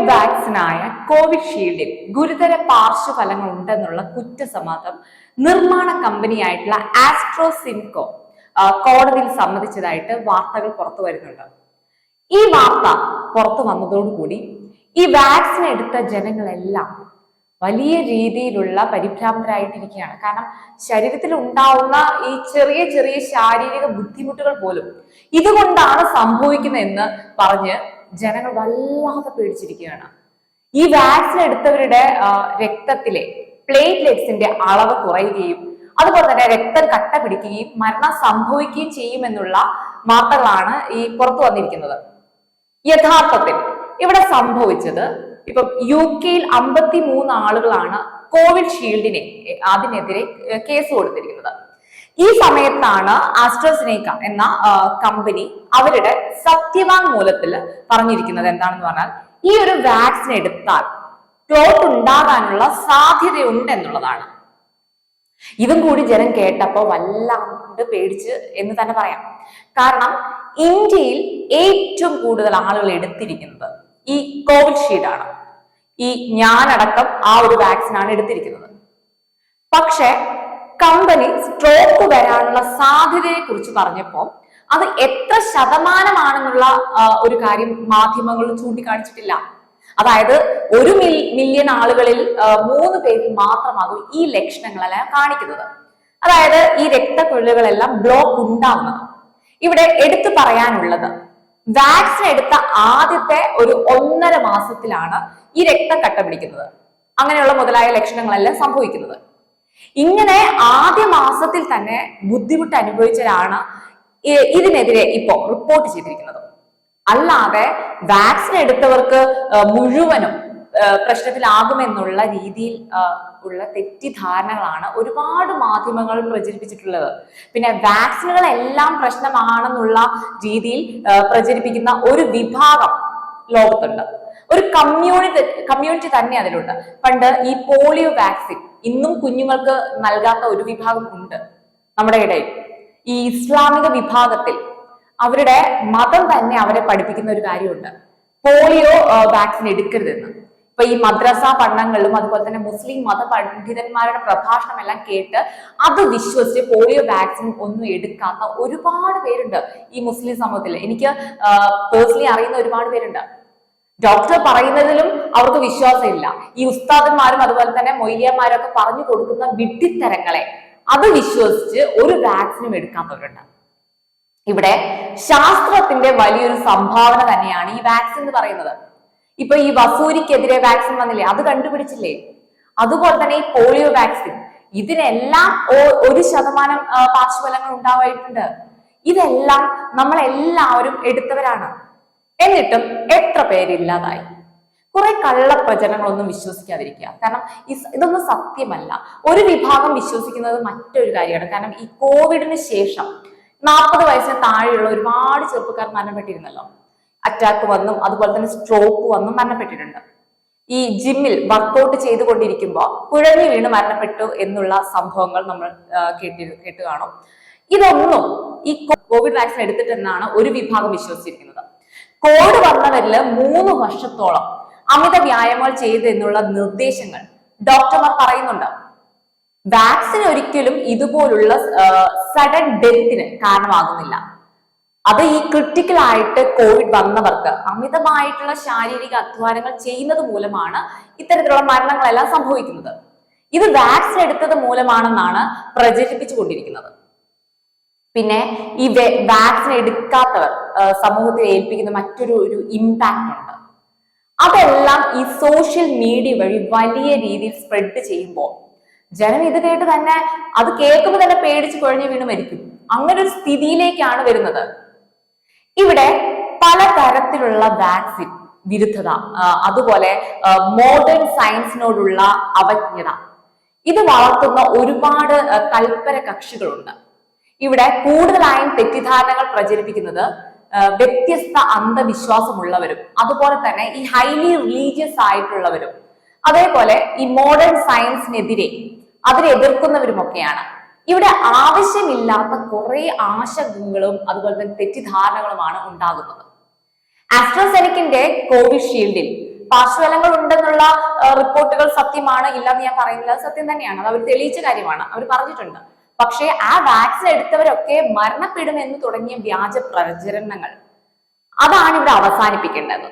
Covid വാക്സിനായ കോവിഷീൽഡിൽ ഗുരുതര പാർശ്വഫലങ്ങൾ ഉണ്ടെന്നുള്ള കുറ്റസമ്മതം നിർമ്മാണ കമ്പനിയായിട്ടുള്ള ആസ്ട്രോസിൻകോ കോടതിയിൽ സമ്മതിച്ചതായിട്ട് വാർത്തകൾ പുറത്തു വരുന്നുണ്ട്. ഈ വാർത്ത പുറത്തു വന്നതോടുകൂടി ഈ വാക്സിൻ എടുത്ത ജനങ്ങളെല്ലാം വലിയ രീതിയിലുള്ള പരിഭ്രാന്തരായിട്ടിരിക്കുകയാണ്. കാരണം ശരീരത്തിൽ ഉണ്ടാവുന്ന ഈ ചെറിയ ചെറിയ ശാരീരിക ബുദ്ധിമുട്ടുകൾ പോലും ഇതുകൊണ്ടാണ് സംഭവിക്കുന്നതെന്ന് പറഞ്ഞ് ജനങ്ങൾ വല്ലാതെ പേടിച്ചിരിക്കുകയാണ്. ഈ വാക്സിൻ എടുത്തവരുടെ രക്തത്തിലെ പ്ലേറ്റ്ലെറ്റ്സിന്റെ അളവ് കുറയുകയും അതുപോലെ തന്നെ രക്തം കട്ട പിടിക്കുകയും മരണം സംഭവിക്കുകയും ചെയ്യുമെന്നുള്ള വാർത്തകളാണ് ഈ പുറത്തു വന്നിരിക്കുന്നത്. യഥാർത്ഥത്തിൽ ഇവിടെ സംഭവിച്ചത്, ഇപ്പം UK 53 ആളുകളാണ് കോവിഷീൽഡിനെ അതിനെതിരെ കേസ് കൊടുത്തിരിക്കുന്നത്. ഈ സമയത്താണ് ആസ്ട്രോസെനേക്ക എന്ന കമ്പനി അവരുടെ സത്യവാങ്മൂലത്തിൽ പറഞ്ഞിരിക്കുന്നത് എന്താണെന്ന് പറഞ്ഞാൽ, ഈ ഒരു വാക്സിൻ എടുത്താൽ ക്ലോട്ട് ഉണ്ടാകാനുള്ള സാധ്യതയുണ്ട് എന്നുള്ളതാണ്. ഇതും കൂടി ജനം കേട്ടപ്പോ വല്ലാണ്ട് പേടിച്ച് എന്ന് തന്നെ പറയാം. കാരണം ഇന്ത്യയിൽ ഏറ്റവും കൂടുതൽ ആളുകൾ എടുത്തിരിക്കുന്നത് ഈ കോവിഷീൽഡ് ആണ്. ഈ ഞാനടക്കം ആ ഒരു വാക്സിൻ ആണ് എടുത്തിരിക്കുന്നത്. പക്ഷെ കമ്പനി സ്ട്രോക്ക് വരാനുള്ള സാധ്യതയെ കുറിച്ച് പറഞ്ഞപ്പോൾ അത് എത്ര ശതമാനമാണെന്നുള്ള ഒരു കാര്യം മാധ്യമങ്ങൾ ചൂണ്ടിക്കാണിച്ചിട്ടില്ല. അതായത് 1 മില്യൺ ആളുകളിൽ 3 പേരിൽ മാത്രമാകും ഈ ലക്ഷണങ്ങളെല്ലാം കാണിക്കുന്നത്. അതായത് ഈ രക്തക്കുഴലുകളെല്ലാം ബ്ലോക്ക് ഉണ്ടാവുന്നത്. ഇവിടെ എടുത്തു പറയാനുള്ളത്, വാക്സിൻ എടുത്ത ആദ്യത്തെ ഒരു 1.5 മാസത്തിലാണ് ഈ രക്തം കട്ട പിടിക്കുന്നത്, അങ്ങനെയുള്ള മുതലായ ലക്ഷണങ്ങളെല്ലാം സംഭവിക്കുന്നത്. ഇങ്ങനെ ആദ്യ മാസത്തിൽ തന്നെ ബുദ്ധിമുട്ട് അനുഭവിച്ചവരാണ് ഇതിനെതിരെ ഇപ്പോ റിപ്പോർട്ട് ചെയ്തിരിക്കുന്നത്. അല്ലാതെ വാക്സിൻ എടുത്തവർക്ക് മുഴുവനും പ്രശ്നത്തിലാകുമെന്നുള്ള രീതിയിൽ ഉള്ള തെറ്റിദ്ധാരണകളാണ് ഒരുപാട് മാധ്യമങ്ങൾ പ്രചരിപ്പിച്ചിട്ടുള്ളത്. പിന്നെ വാക്സിനുകളെല്ലാം പ്രശ്നമാണെന്നുള്ള രീതിയിൽ പ്രചരിപ്പിക്കുന്ന ഒരു വിഭാഗം ലോകത്തുണ്ട്. ഒരു കമ്മ്യൂണിറ്റി തന്നെ അതിലുണ്ട്. പണ്ട് ഈ പോളിയോ വാക്സിൻ ഇന്നും കുഞ്ഞുങ്ങൾക്ക് നൽകാത്ത ഒരു വിഭാഗം ഉണ്ട് നമ്മുടെ ഇടയിൽ. ഈ ഇസ്ലാമിക വിഭാഗത്തിൽ അവരുടെ മതം തന്നെ അവരെ പഠിപ്പിക്കുന്ന ഒരു കാര്യമുണ്ട്, പോളിയോ വാക്സിൻ എടുക്കരുതെന്ന്. ഇപ്പൊ ഈ മദ്രസ പഠനങ്ങളിലും അതുപോലെ തന്നെ മുസ്ലിം മത പണ്ഡിതന്മാരുടെ പ്രഭാഷണം എല്ലാം കേട്ട് അത് വിശ്വസിച്ച് പോളിയോ വാക്സിൻ ഒന്നും എടുക്കാത്ത ഒരുപാട് പേരുണ്ട് ഈ മുസ്ലിം സമൂഹത്തിൽ. എനിക്ക് പേഴ്സണലി അറിയുന്ന ഒരുപാട് പേരുണ്ട്. ഡോക്ടർ പറയുന്നതിലും അവർക്ക് വിശ്വാസമില്ല. ഈ ഉസ്താദന്മാരും അതുപോലെ തന്നെ മൊയ്ലിയന്മാരും ഒക്കെ പറഞ്ഞു കൊടുക്കുന്ന വിഡ്ഢിത്തരങ്ങളെ അത് വിശ്വസിച്ച് ഒരു വാക്സിനും എടുക്കാത്തവരുണ്ട്. ഇവിടെ ശാസ്ത്രത്തിന്റെ വലിയൊരു സംഭാവന തന്നെയാണ് ഈ വാക്സിൻ എന്ന് പറയുന്നത്. ഇപ്പൊ ഈ വസൂരിക്കെതിരെ വാക്സിൻ വന്നില്ലേ, അത് കണ്ടുപിടിച്ചില്ലേ? അതുപോലെ തന്നെ ഈ പോളിയോ വാക്സിൻ, ഇതിനെല്ലാം 1% പാർശ്വഫലങ്ങൾ ഉണ്ടാവായിട്ടുണ്ട്. ഇതെല്ലാം നമ്മളെല്ലാവരും എടുത്തവരാണ്. എന്നിട്ടും എത്ര പേരില്ലാതായി? കുറെ കള്ളപ്രചരണങ്ങളൊന്നും വിശ്വസിക്കാതിരിക്കുക. കാരണം ഇതൊന്നും സത്യമല്ല. ഒരു വിഭാഗം വിശ്വസിക്കുന്നത് മറ്റൊരു കാര്യമാണ്. കാരണം ഈ കോവിഡിന് ശേഷം 40 വയസ്സിന് താഴെയുള്ള ഒരുപാട് ചെറുപ്പക്കാർ മരണപ്പെട്ടിരുന്നല്ലോ. അറ്റാക്ക് വന്നും അതുപോലെ തന്നെ സ്ട്രോക്ക് വന്നും മരണപ്പെട്ടിട്ടുണ്ട്. ഈ ജിമ്മിൽ വർക്കൗട്ട് ചെയ്തുകൊണ്ടിരിക്കുമ്പോൾ കുഴഞ്ഞു വീണ് മരണപ്പെട്ടു എന്നുള്ള സംഭവങ്ങൾ നമ്മൾ കേട്ട് കാണും. ഇതൊന്നും ഈ കോവിഡ് വാക്സിൻ എടുത്തിട്ടെന്നാണ് ഒരു വിഭാഗം വിശ്വസിച്ചിരിക്കുന്നത്. കോവിഡ് വന്നവരില് 3 വർഷത്തോളം അമിത വ്യായാമങ്ങൾ ചെയ്തു എന്നുള്ള നിർദ്ദേശങ്ങൾ ഡോക്ടർമാർ പറയുന്നുണ്ട്. വാക്സിൻ ഒരിക്കലും ഇതുപോലുള്ള സഡൻ ഡെത്തിന് കാരണമാകുന്നില്ല. അത് ഈ ക്രിട്ടിക്കൽ ആയിട്ട് കോവിഡ് വന്നവർക്ക് അമിതമായിട്ടുള്ള ശാരീരിക അധ്വാനങ്ങൾ ചെയ്യുന്നത് മൂലമാണ് ഇത്തരത്തിലുള്ള മരണങ്ങളെല്ലാം സംഭവിക്കുന്നത്. ഇത് വാക്സിൻ എടുത്തത് മൂലമാണെന്നാണ് പ്രചരിപ്പിച്ചു കൊണ്ടിരിക്കുന്നത്. പിന്നെ ഈ വാക്സിൻ എടുക്കാത്തവർ സമൂഹത്തിൽ ഏൽപ്പിക്കുന്ന മറ്റൊരു ഇമ്പാക്ട് ഉണ്ട്. അതെല്ലാം ഈ സോഷ്യൽ മീഡിയ വഴി വലിയ രീതിയിൽ സ്പ്രെഡ് ചെയ്യുമ്പോൾ ജനം ഇത് കേട്ട് തന്നെ, അത് കേൾക്കുമ്പോൾ തന്നെ പേടിച്ച് കുഴഞ്ഞു വീണ് മരിക്കും. അങ്ങനെ ഒരു സ്ഥിതിയിലേക്കാണ് വരുന്നത്. ഇവിടെ പലതരത്തിലുള്ള വാക്സിൻ വിരുദ്ധത, അതുപോലെ മോഡേൺ സയൻസിനോടുള്ള അവജ്ഞത, ഇത് വളർത്തുന്ന ഒരുപാട് തൽപര കക്ഷികളുണ്ട്. ഇവിടെ കൂടുതലായും തെറ്റിദ്ധാരണകൾ പ്രചരിപ്പിക്കുന്നത് വ്യത്യസ്ത അന്ധവിശ്വാസമുള്ളവരും അതുപോലെ തന്നെ ഈ ഹൈലി റിലീജിയസ് ആയിട്ടുള്ളവരും അതേപോലെ ഈ മോഡേൺ സയൻസിനെതിരെ അതിനെ എതിർക്കുന്നവരുമൊക്കെയാണ്. ഇവിടെ ആവശ്യമില്ലാത്ത കുറെ ആശങ്കകളും അതുപോലെ തന്നെ തെറ്റിദ്ധാരണകളുമാണ് ഉണ്ടാകുന്നത്. ആസ്ട്രോസെനക്കിന്റെ കോവിഷീൽഡിൽ പാർശ്വഫലങ്ങൾ ഉണ്ടെന്നുള്ള റിപ്പോർട്ടുകൾ സത്യമാണ്, ഇല്ലെന്ന് ഞാൻ പറയുന്നില്ല, അത് സത്യം തന്നെയാണ്, അത് അവർ തെളിയിച്ച കാര്യമാണ്, അവർ പറഞ്ഞിട്ടുണ്ട്. പക്ഷേ ആ വാക്സിൻ എടുത്തവരൊക്കെ മരണപ്പെടുമെന്ന് തുടങ്ങിയ വ്യാജ പ്രചരണങ്ങൾ, അതാണ് ഇവിടെ അവസാനിപ്പിക്കേണ്ടത്.